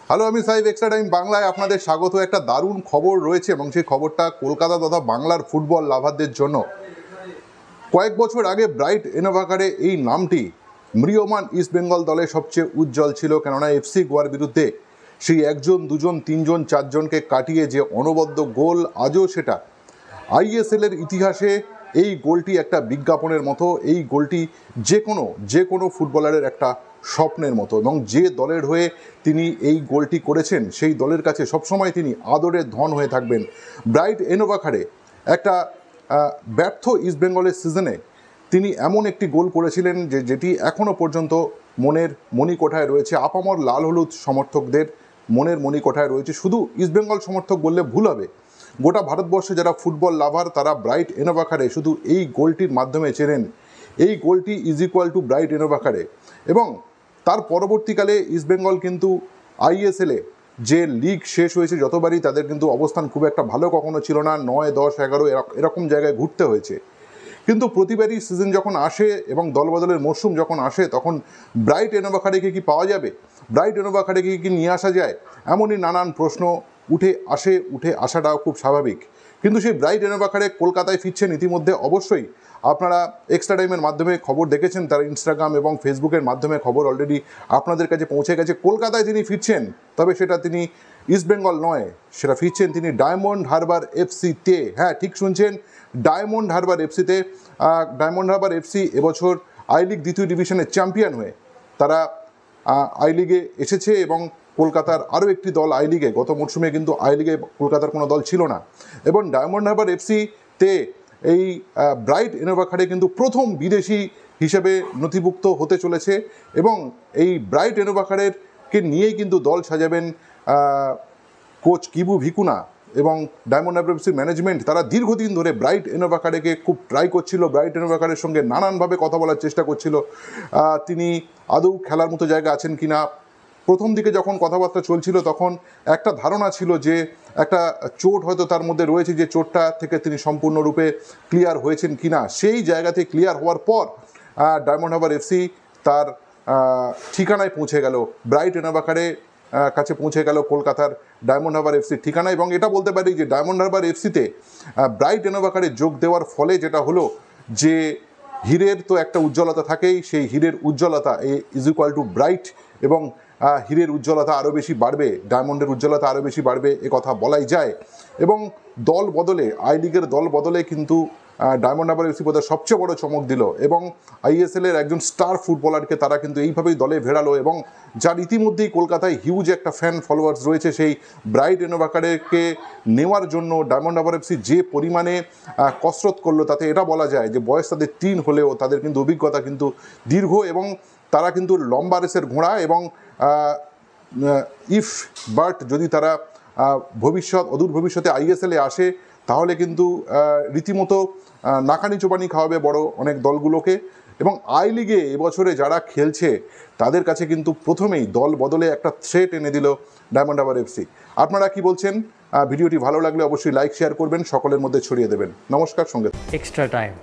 Hello, আমি সাইব extra time বাংলায় আপনাদের স্বাগত। একটা দারুণ খবর রয়েছে এবং সেই খবরটা কলকাতা তথা বাংলার ফুটবল লাভারদের জন্য। কয়েক বছর আগে ব্রাইট এনোভাকারে এই নামটি ম্রিয়মান ইস্টবেঙ্গল দলের সবচেয়ে উজ্জ্বল ছিল, কেননা এফসি গোয়ার বিরুদ্ধে সেই একজন দুজন তিনজন চারজনকে কাটিয়ে যে অনবদ্য গোল, আজও সেটা আইএসএলের ইতিহাসে এই গোলটি একটা বিজ্ঞাপনের মতো। এই গোলটি যে কোনো ফুটবলারের একটা স্বপ্নের মতো, এবং যে দলের হয়ে তিনি এই গোলটি করেছেন সেই দলের কাছে সবসময় তিনি আদরের ধন হয়ে থাকবেন। ব্রাইট এনোভাকারে একটা ব্যর্থ ইস্টবেঙ্গলের সিজনে তিনি এমন একটি গোল করেছিলেন যেটি এখনও পর্যন্ত মনের মণিকোঠায় রয়েছে, আপামর লাল হলুদ সমর্থকদের মনের মণিকোঠায় রয়েছে। শুধু ইস্টবেঙ্গল সমর্থক বললে ভুল হবে, গোটা ভারতবর্ষে যারা ফুটবল লাভার তারা ব্রাইট এনোভাকারে শুধু এই গোলটির মাধ্যমে চেনেন। এই গোলটি ইজ ইকুয়াল টু ব্রাইট এনোভাকারে। এবং তার পরবর্তীকালে ইস্টবেঙ্গল কিন্তু আইএসএলে যে লিগ শেষ হয়েছে যতবারই, তাদের কিন্তু অবস্থান খুব একটা ভালো কখনো ছিল না, 9, 10, 11 এরকম জায়গায় ঘুরতে হয়েছে। কিন্তু প্রতিবারই সিজন যখন আসে এবং দলবদলের মরশুম যখন আসে, তখন ব্রাইট এনোভাকারেকে কি পাওয়া যাবে, ব্রাইট এনোভাকারেকে কি নিয়ে আসা যায়, এমনই নানান প্রশ্ন উঠে আসাটাও খুব স্বাভাবিক। কিন্তু সেই ব্রাইট এনোভাকারে কলকাতায় ফিরছেন ইতিমধ্যে। অবশ্যই আপনারা এক্সট্রা টাইমের মাধ্যমে খবর দেখেছেন, তার ইনস্টাগ্রাম এবং ফেসবুকের মাধ্যমে খবর অলরেডি আপনাদের কাছে পৌঁছে গেছে। কলকাতায় তিনি ফিরছেন, তবে সেটা তিনি ইস্টবেঙ্গল নয়, সেটা ফিরছেন তিনি ডায়মন্ড হারবার এফসিতে। হ্যাঁ, ঠিক শুনছেন, ডায়মন্ড হারবার এফসিতে। ডায়মন্ড হারবার এফসি এবছর আই লিগ দ্বিতীয় ডিভিশনের চ্যাম্পিয়ন হয়ে তারা আই লিগে এসেছে, এবং কলকাতার আরও একটি দল আই লিগে, গত মরশুমে কিন্তু আই লিগে কলকাতার কোনো দল ছিল না। এবং ডায়মন্ড হারবার এফসিতে এই ব্রাইট এনোভাকারে কিন্তু প্রথম বিদেশি হিসেবে নথিভুক্ত হতে চলেছে, এবং এই ব্রাইট এনোভাকারেরকে নিয়েই কিন্তু দল সাজাবেন কোচ কিবু ভিকুনা এবং ডায়মন্ড হারবার এফসির ম্যানেজমেন্ট। তারা দীর্ঘদিন ধরে ব্রাইট এনোভাকারেকে খুব ট্রাই করছিল, ব্রাইট এনোভাকারের সঙ্গে নানানভাবে কথা বলার চেষ্টা করছিল তিনি আদৌ খেলার মতো জায়গা আছেন কিনা। প্রথম দিকে যখন কথাবার্তা চলছিল তখন একটা ধারণা ছিল যে একটা চোট হয়তো তার মধ্যে রয়েছে, যে চোটটা থেকে তিনি সম্পূর্ণরূপে ক্লিয়ার হয়েছেন কিনা। সেই জায়গাতে ক্লিয়ার হওয়ার পর ডায়মন্ড হারবার এফসি তার ঠিকানায় পৌঁছে গেল, ব্রাইট এনোভাকারে কাছে পৌঁছে গেল কলকাতার ডায়মন্ড হারবার এফসির ঠিকানা। এবং এটা বলতে পারি যে ডায়মন্ড হারবার এফসিতে ব্রাইট এনোভাকারে যোগ দেওয়ার ফলে যেটা হলো, যে হীরের তো একটা উজ্জ্বলতা থাকেই, সেই হীরের উজ্জ্বলতা ইজ ইকুয়াল টু ব্রাইট, এবং হীরের উজ্জ্বলতা আরও বেশি বাড়বে, ডায়মন্ডের উজ্জ্বলতা আরও বেশি বাড়বে, এ কথা বলাই যায়। এবং দল বদলে, আই লিগের দল বদলে কিন্তু ডায়মন্ড হারবার এফসি বোধহয় সবচেয়ে বড় চমক দিল, এবং আইএসএলের একজন স্টার ফুটবলারকে তারা কিন্তু এইভাবেই দলে ভেড়ালো, এবং যার ইতিমধ্যেই কলকাতায় হিউজ একটা ফ্যান ফলোয়ার্স রয়েছে। সেই ব্রাইট এনোভাকারেকে নেওয়ার জন্য ডায়মন্ড হারবার এফসি যে পরিমাণে কসরত করলো, তাতে এটা বলা যায় যে বয়স তাদের 3 হলেও তাদের কিন্তু অভিজ্ঞতা কিন্তু দীর্ঘ, এবং তারা কিন্তু লম্বা রেসের ঘোড়া। এবং যদি তারা অদূর ভবিষ্যতে আইএসএলে আসে, তাহলে কিন্তু রীতিমতো নাকানি চোবানি খাওয়াবে বড় অনেক দলগুলোকে। এবং আই লিগে এবছরে যারা খেলছে তাদের কাছে কিন্তু প্রথমেই দল বদলে একটা থ্রেট এনে দিল ডায়মন্ড হারবার এফসি। আপনারা কি বলছেন? ভিডিওটি ভালো লাগলে অবশ্যই লাইক শেয়ার করবেন, সকলের মধ্যে ছড়িয়ে দেবেন। নমস্কার, সঙ্গে এক্সট্রা টাইম।